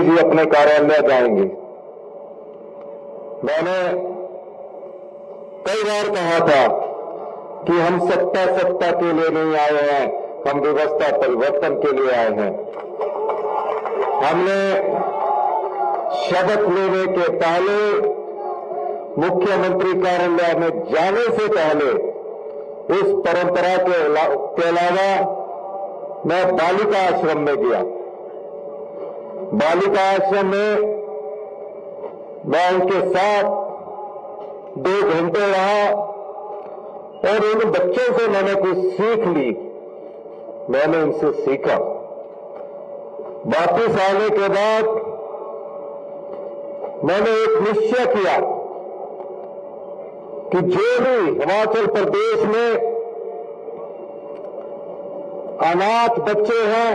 जी अपने कार्यालय जाएंगे। मैंने कई बार कहा था कि हम सत्ता के लिए नहीं आए हैं, हम व्यवस्था परिवर्तन के लिए आए हैं। हमने शपथ लेने के पहले, मुख्यमंत्री कार्यालय में जाने से पहले, इस परंपरा के अलावा मैं बालिका आश्रम में गया। बालिका आश्रम में मैं उनके साथ 2 घंटे रहा और उन बच्चों से मैंने कुछ सीख ली। मैंने उनसे सीखा। वापिस आने के बाद मैंने एक निश्चय किया कि जो भी हिमाचल प्रदेश में अनाथ बच्चे हैं,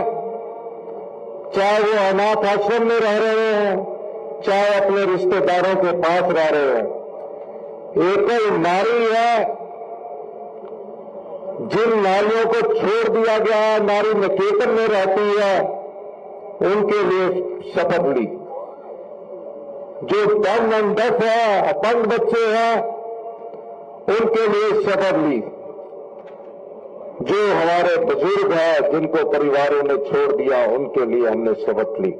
चाहे वो अनाथ आश्रम में रह रहे हैं, चाहे अपने रिश्तेदारों के पास रह रहे हैं, एकल नारी है, जिन नारियों को छोड़ दिया गया है, नारी निकेतन में रहती है, उनके लिए शपथ ली। जो दम अंधत है, अपंग बच्चे हैं, उनके लिए शपथ ली। जो हमारे बुजुर्ग हैं, जिनको परिवारों ने छोड़ दिया, उनके लिए हमने शपथ ली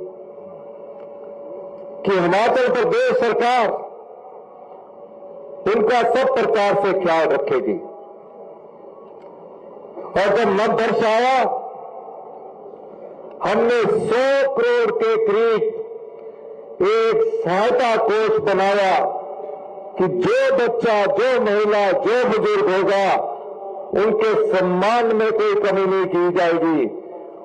कि हिमाचल प्रदेश सरकार उनका सब प्रकार से ख्याल रखेगी। और जब नववर्ष आया, हमने 100 करोड़ के करीब एक सहायता कोष बनाया कि जो बच्चा, जो महिला, जो बुजुर्ग होगा, उनके सम्मान में कोई कमी नहीं की जाएगी।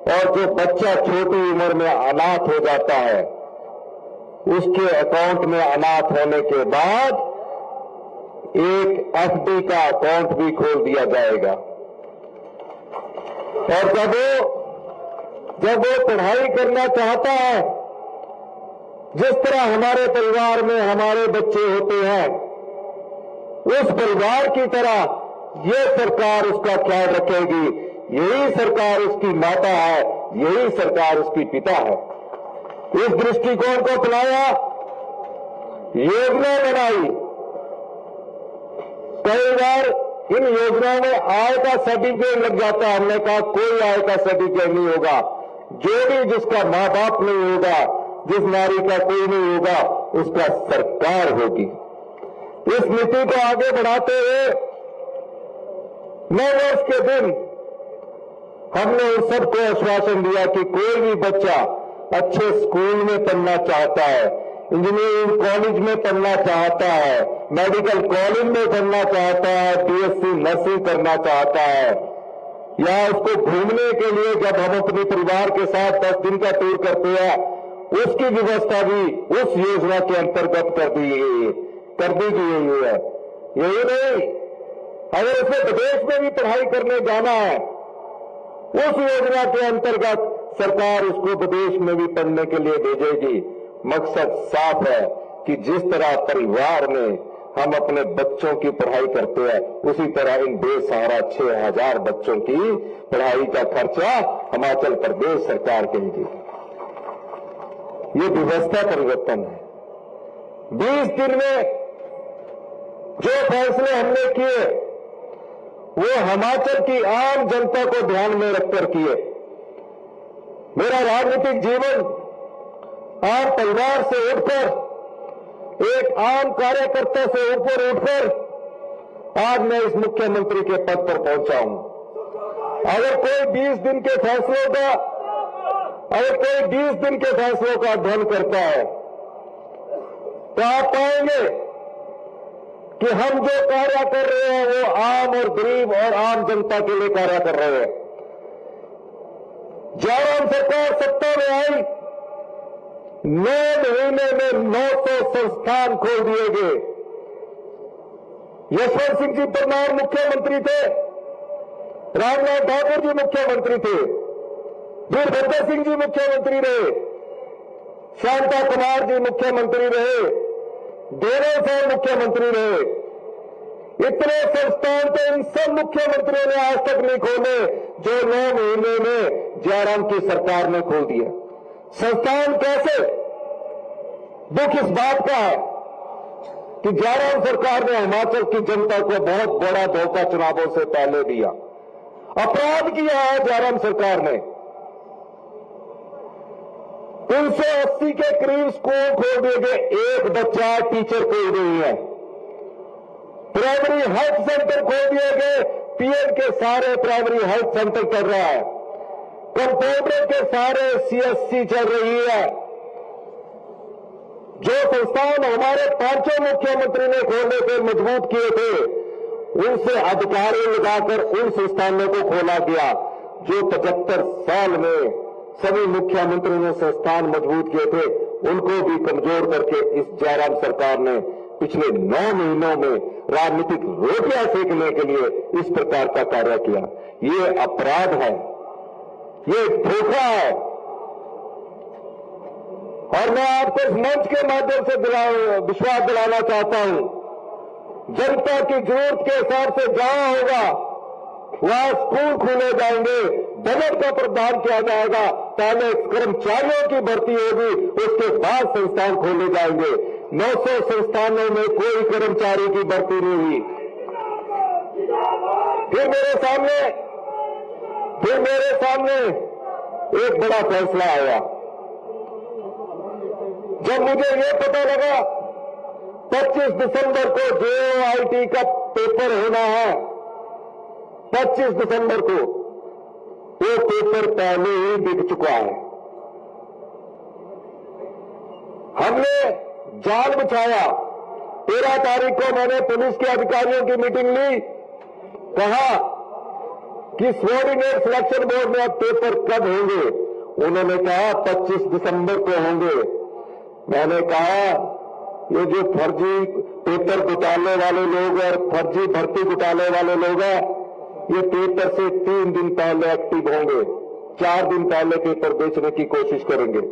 और जो बच्चा छोटी उम्र में अनाथ हो जाता है, उसके अकाउंट में अनाथ होने के बाद एक एफडी का अकाउंट भी खोल दिया जाएगा। और जब वो पढ़ाई करना चाहता है, जिस तरह हमारे परिवार में हमारे बच्चे होते हैं, उस परिवार की तरह ये सरकार उसका ख्याल रखेगी। यही सरकार उसकी माता है, यही सरकार उसकी पिता है। इस दृष्टिकोण को अपनाया, योजना बनाई। कई बार इन योजनाओं में आय का सर्टिफिकेट लग जाता है। हमने कहा कोई आय का सर्टिफिकेट नहीं होगा। जो भी जिसका मां बाप नहीं होगा, जिस नारी का कोई नहीं होगा, उसका सरकार होगी। इस नीति को आगे बढ़ाते हुए 9 वर्ष के दिन हमने उन सबको आश्वासन दिया कि कोई भी बच्चा अच्छे स्कूल में पढ़ना चाहता है, इंजीनियरिंग कॉलेज में पढ़ना चाहता है, मेडिकल कॉलेज में पढ़ना चाहता है, बीएससी नर्सिंग करना चाहता है, या उसको घूमने के लिए जब हम अपने परिवार के साथ 10 दिन का टूर करते हैं, उसकी व्यवस्था भी उस योजना के अंतर्गत कर दी गई है। यही नहीं, अगर उसे विदेश में भी पढ़ाई करने जाना है, उस योजना के अंतर्गत सरकार उसको विदेश में भी पढ़ने के लिए भेजेगी। मकसद साफ है कि जिस तरह परिवार में हम अपने बच्चों की पढ़ाई करते हैं, उसी तरह इन बेसहारा 6000 बच्चों की पढ़ाई का खर्चा हिमाचल प्रदेश सरकार करेगी। ये व्यवस्था परिवर्तन है। 20 दिन में जो फैसले हमने किए, वो हिमाचल की आम जनता को ध्यान में रखकर किए। मेरा राजनीतिक जीवन आम परिवार से उठकर, एक आम कार्यकर्ता से ऊपर उठकर आज मैं इस मुख्यमंत्री के पद पर पहुंचा हूं। अगर कोई 20 दिन के फैसलों का अध्ययन करता है, तो आप पाएंगे कि हम जो कार्य कर रहे हैं वो आम और गरीब और आम जनता के लिए कार्य कर रहे हैं। जयराम सरकार सत्ता में आई, 9 महीने में 900 संस्थान खोल दिए गए। यशवंत सिंह जी परमार मुख्यमंत्री थे, रामनाथ ठाकुर जी मुख्यमंत्री थे, वीरभद्र सिंह जी मुख्यमंत्री रहे, शांता कुमार जी मुख्यमंत्री रहे, देवेंद्र साहब मुख्यमंत्री रहे। इतने संस्थान तो इन सब मुख्यमंत्रियों ने आज तक नहीं खोले जो 9 महीने में जयराम की सरकार ने खोल दिया। संस्थान कैसे? दुख इस बात का है कि जयराम सरकार ने हिमाचल की जनता को बहुत बड़ा धोखा चुनावों से पहले दिया, अपराध किया है जयराम सरकार ने। 380 के करीब स्कूल खोल दिए गए, एक बच्चा टीचर कोई नहीं है। प्राइमरी हेल्थ सेंटर खोल दिए गए, पीएम के सारे प्राइमरी हेल्थ सेंटर चल रहा है, कंपाउंडर के सारे सीएससी चल रही है। जो संस्थान हमारे पांचों मुख्यमंत्री ने खोलने के मजबूत किए थे, उनसे अधिकारी लगाकर उन संस्थानों को खोला गया। जो 75 साल में सभी मुख्यमंत्रियों ने संस्थान मजबूत किए थे, उनको भी कमजोर करके इस जयराम सरकार ने पिछले 9 महीनों में राजनीतिक रोटियां सेकने के लिए इस प्रकार का कार्य किया। ये अपराध है, ये धोखा है। और मैं आपको इस मंच के माध्यम से विश्वास दिलाना चाहता हूं, जनता की जरूरत के हिसाब से जहां होगा वहां स्कूल खोले जाएंगे, बजट का प्रावधान किया जाएगा, पहले कर्मचारियों की भर्ती होगी, उसके बाद संस्थान खोले जाएंगे। 900 संस्थानों में कोई कर्मचारी की भर्ती नहीं हुई। फिर मेरे सामने एक बड़ा फैसला आया। जब मुझे ये पता लगा 25 दिसंबर को JOIT का पेपर होना है, 25 दिसंबर को, वो पेपर पहले ही बिक चुका है। हमने जाल बिछाया। 13 तारीख को मैंने पुलिस के अधिकारियों की मीटिंग ली, कहा कि सबॉर्डिनेट सिलेक्शन बोर्ड में अब पेपर कब होंगे? उन्होंने कहा 25 दिसंबर को होंगे। मैंने कहा ये जो फर्जी पेपर घुटाले वाले लोग और फर्जी भर्ती घुटाले वाले लोग हैं, ये पेपर से 3 दिन पहले एक्टिव होंगे, 4 दिन पहले पेपर बेचने की कोशिश करेंगे।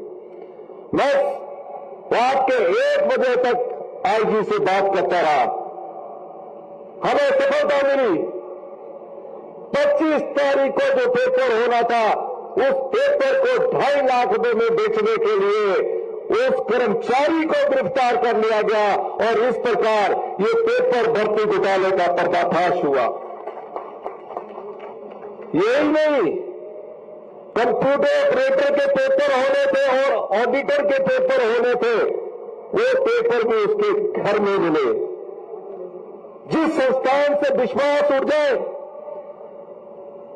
मैं रात के 1 बजे तक आईजी से बात करता रहा, हमें सफलता मिली। 25 तारीख को जो पेपर होना था, उस पेपर को 2.5 लाख रुपए में बेचने के लिए उस कर्मचारी को गिरफ्तार कर लिया गया और इस प्रकार ये पेपर भर्ती घोटाले का पर्दाफाश हुआ। यही नहीं, कंप्यूटर ऑपरेटर के पेपर होने थे और ऑडिटर के पेपर होने थे, वो पेपर भी उसके घर में मिले। जिस संस्थान से विश्वास उठ जाए,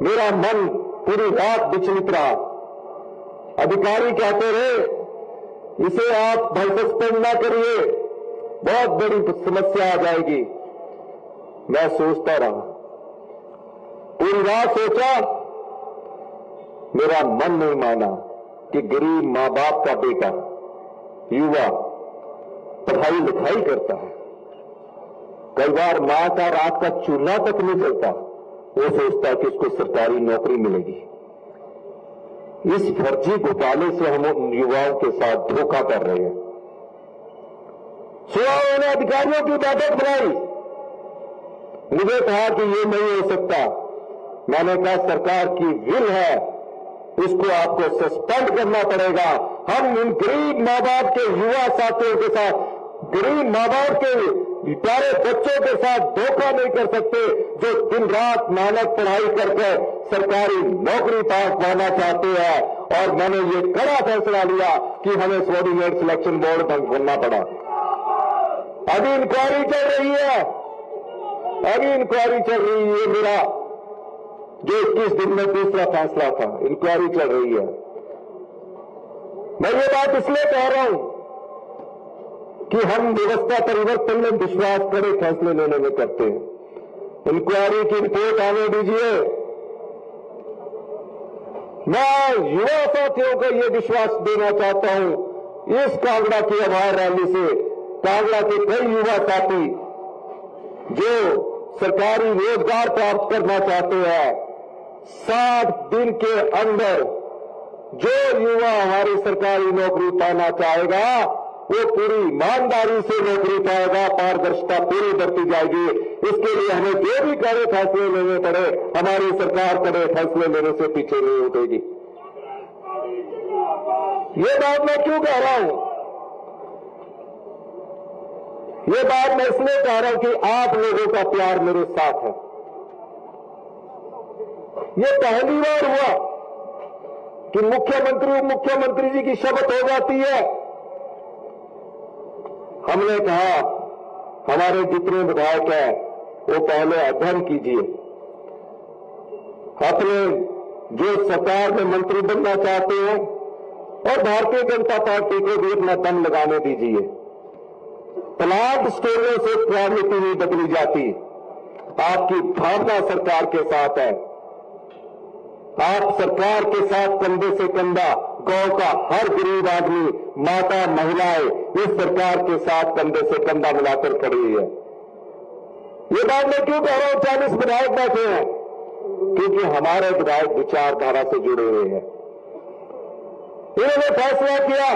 मेरा मन पूरी रात विचलित रहा। अधिकारी कहते रहे इसे आप भाई सस्पेंड ना करिए, बहुत बड़ी समस्या आ जाएगी। मैं सोचता रहा, पूरी रात सोचा, मेरा मन नहीं माना कि गरीब मां बाप का बेटा युवा पढ़ाई लिखाई करता है, कई बार मां का रात का चूल्हा तक नहीं चलता, वो सोचता है कि उसको सरकारी नौकरी मिलेगी। इस फर्जी घोटाले से हम युवाओं के साथ धोखा कर रहे हैं। सुबह उन्होंने अधिकारियों की बैठक बुलाई, मुझे कहा कि ये नहीं हो सकता। मैंने कहा सरकार की विल है, इसको आपको सस्पेंड करना पड़ेगा। हम इन गरीब मां बाप के युवा साथियों के साथ, गरीब मां बाप के प्यारे बच्चों के साथ धोखा नहीं कर सकते, जो दिन रात मेहनत पढ़ाई करके सरकारी नौकरी पाना चाहते हैं। और मैंने ये कड़ा फैसला लिया कि हमें सबॉर्डिनेट सिलेक्शन बोर्ड बंद करना पड़ा। अभी इंक्वायरी चल रही है, मेरा जो 21 दिन में दूसरा फैसला था, इंक्वायरी चल रही है। मैं ये बात इसलिए कह रहा हूं कि हम व्यवस्था परिवर्तन में विश्वास कड़े फैसले लेने में करते हैं। इंक्वायरी की रिपोर्ट आने दीजिए। मैं युवा साथियों को यह विश्वास देना चाहता हूं, इस कांगड़ा की आभार रैली से कांगड़ा के कई युवा साथी जो सरकारी रोजगार प्राप्त करना चाहते हैं, 60 दिन के अंदर जो युवा हमारी सरकारी नौकरी पाना चाहेगा, वो पूरी ईमानदारी से नौकरी पाएगा, पारदर्शिता पूरी बढ़ती जाएगी। इसके लिए हमें जो भी कड़े फैसले लेने पड़े, हमारी सरकार कड़े फैसले लेने से पीछे नहीं उठेगी। ये बात मैं क्यों कह रहा हूं? ये बात मैं इसलिए कह रहा हूं कि आप लोगों का प्यार मेरे साथ है। ये पहली बार हुआ कि मुख्यमंत्री मुख्यमंत्री जी की शपथ हो जाती है। हमने कहा हमारे जितने विधायक हैं वो पहले अध्ययन कीजिए, अपने जो सरकार में मंत्री बनना चाहते हैं और भारतीय जनता पार्टी को भी अपना दम लगाने दीजिए। प्लांट स्टोरों से राजनीति नहीं बदली जाती। आपकी भावना सरकार के साथ है। आप सरकार के साथ कंधे से कंधा, गांव का हर गरीब आदमी, माता, महिलाएं इस सरकार के साथ कंधे से कंधा मिलाकर खड़ी है। ये बात मैं क्यों कह रहा हूं? 40 विधायक बैठे हैं क्योंकि हमारे विधायक विचारधारा से जुड़े हुए हैं। इन्होंने फैसला किया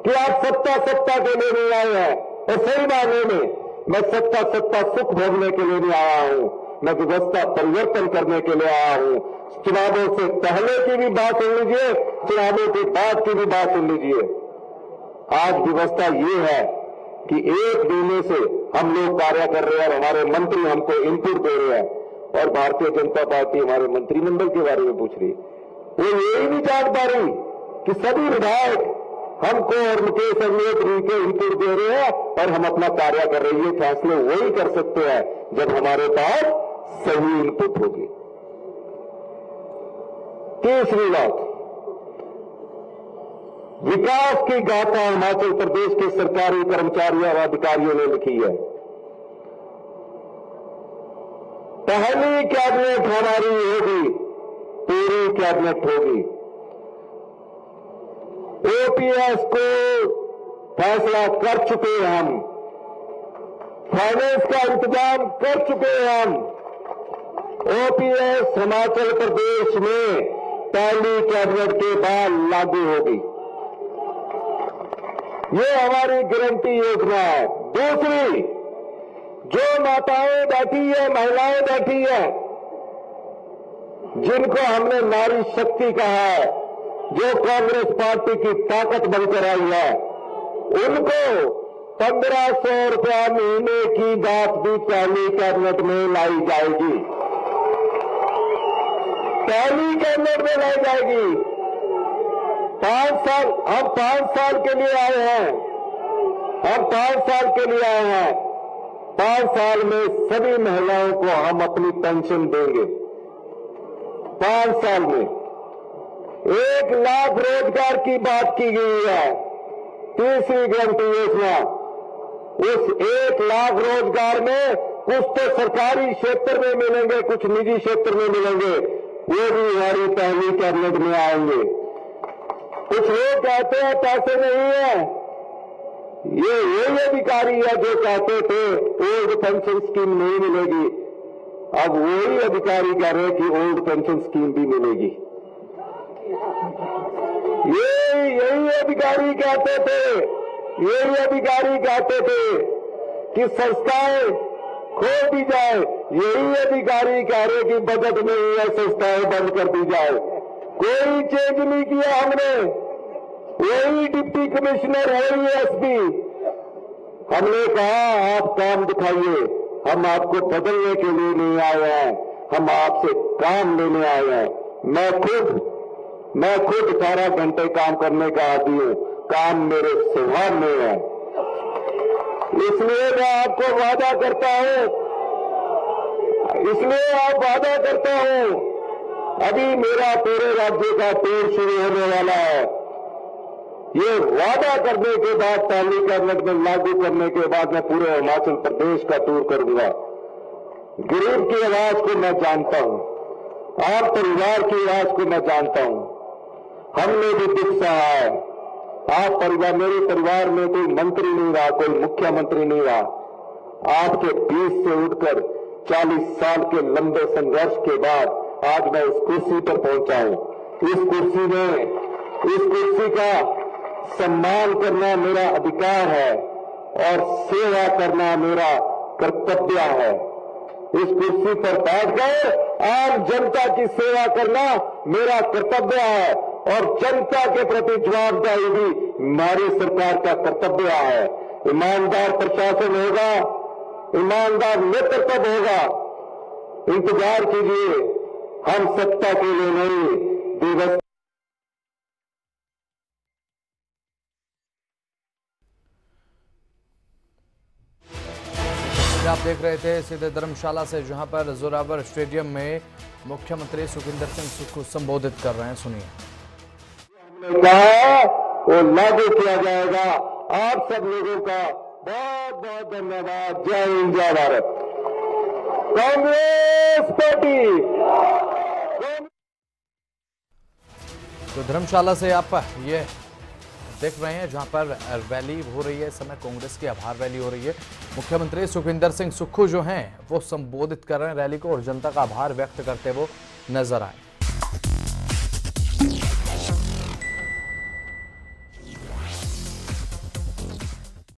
कि आप सत्ता के लिए नहीं आए हैं, और सही मायने में मैं सत्ता सुख भोगने के लिए नहीं आया हूं, मैं व्यवस्था परिवर्तन करने के लिए आया हूं। चुनावों से पहले की भी बात सुन लीजिए, चुनावों के बाद की भी बात सुन लीजिए। आज व्यवस्था ये है कि 1 महीने से हम लोग कार्य कर रहे हैं और हमारे मंत्री हमको इनपुट दे रहे हैं, और भारतीय जनता पार्टी हमारे मंत्रिमंडल के बारे में पूछ रही है। वो यही नहीं जान पा रही कि सभी विधायक हमको और मुकेश अग्निहोत्री के इनपुट दे रहे हैं और हम अपना कार्य कर रहे हैं। फैसले वही कर सकते हैं जब हमारे पास सही इनपुट होगी। तीसरी बात, विकास की गाथा हिमाचल प्रदेश के सरकारी कर्मचारियों और अधिकारियों ने लिखी है। पहली कैबिनेट हमारी होगी, पूरी कैबिनेट होगी। ओपीएस को फैसला कर चुके हैं हम, फाइनेंस का इंतजाम कर चुके हैं हम। ओपीएस हिमाचल प्रदेश में पहली कैबिनेट के बाद लागू होगी। ये हमारी गारंटी योजना है। दूसरी, जो माताएं बैठी है, महिलाएं बैठी है, जिनको हमने नारी शक्ति कहा है, जो कांग्रेस पार्टी की ताकत बनकर आई है, उनको 1500 रुपया महीने की बात भी पहली कैबिनेट में लाई जाएगी। पहली कैबिनेट में लाई जाएगी। 5 साल, हम 5 साल के लिए आए हैं, हम 5 साल के लिए आए हैं। 5 साल में सभी महिलाओं को हम अपनी पेंशन देंगे। 5 साल में 1 लाख रोजगार की बात की गई है। तीसरी गारंटी योजना, उस 1 लाख रोजगार में कुछ तो सरकारी क्षेत्र में मिलेंगे, कुछ निजी क्षेत्र में मिलेंगे, वो भी हमारी पहली कैबिनेट में आएंगे। कुछ लोग कहते हैं पैसे नहीं है, ये वही अधिकारी है जो कहते थे ओल्ड पेंशन स्कीम नहीं मिलेगी, अब वही अधिकारी कह रहे हैं कि ओल्ड पेंशन स्कीम भी मिलेगी। यही अधिकारी कहते थे, यही अधिकारी कहते थे कि संस्थाएं खोल दी जाए, यही अधिकारी कह रहे कि बजट में ये संस्थाएं बंद कर दी जाए। कोई चेंज नहीं किया हमने, वही डिप्टी कमिश्नर, वही एसपी। हमने कहा आप काम दिखाइए, हम आपको बदलने के लिए नहीं आए हैं, हम आपसे काम लेने आए हैं। मैं खुद 18 घंटे काम करने का आदी हूं, काम मेरे स्वभाव में है। इसलिए मैं आपको वादा करता हूं, अभी मेरा पूरे राज्य का टूर शुरू होने वाला है। ये वादा करने के बाद, पहली कैबिनेट में लागू करने के बाद मैं पूरे हिमाचल प्रदेश का टूर करूंगा। गरीब की आवाज को मैं जानता हूं, आम परिवार की आवाज को मैं जानता हूं। हमने भी दुख सहा है। आप परिवार, मेरे परिवार में कोई मंत्री नहीं रहा, कोई मुख्यमंत्री नहीं रहा। आपके बीच से उठकर 40 साल के लंबे संघर्ष के बाद आज मैं इस कुर्सी पर पहुंचा हूं। इस कुर्सी का सम्मान करना मेरा अधिकार है और सेवा करना मेरा कर्तव्य है। इस कुर्सी पर बैठकर आम जनता की सेवा करना मेरा कर्तव्य है और जनता के प्रति जवाबदेही भी हमारी सरकार का कर्तव्य है। ईमानदार प्रशासन होगा, ईमानदार नेतृत्व होगा। इंतजार कीजिए, हम सत्ता के लिए नहीं, व्यवस्था। आप देख रहे थे सीधे धर्मशाला से, जहां पर जोरावर स्टेडियम में मुख्यमंत्री सुखविंदर सिंह सुक्खू संबोधित कर रहे हैं। सुनिए। हमने कहा वो लागू किया जाएगा। आप सब लोगों का बहुत बहुत धन्यवाद। जय हिंद, जय भारत। कांग्रेस पार्टी। तो धर्मशाला से आप ये देख रहे हैं, जहां पर रैली हो रही है इस समय, कांग्रेस की आभार रैली हो रही है। मुख्यमंत्री सुखविंदर सिंह सुक्खू जो हैं वो संबोधित कर रहे हैं रैली को और जनता का आभार व्यक्त करते हुए नजर आए।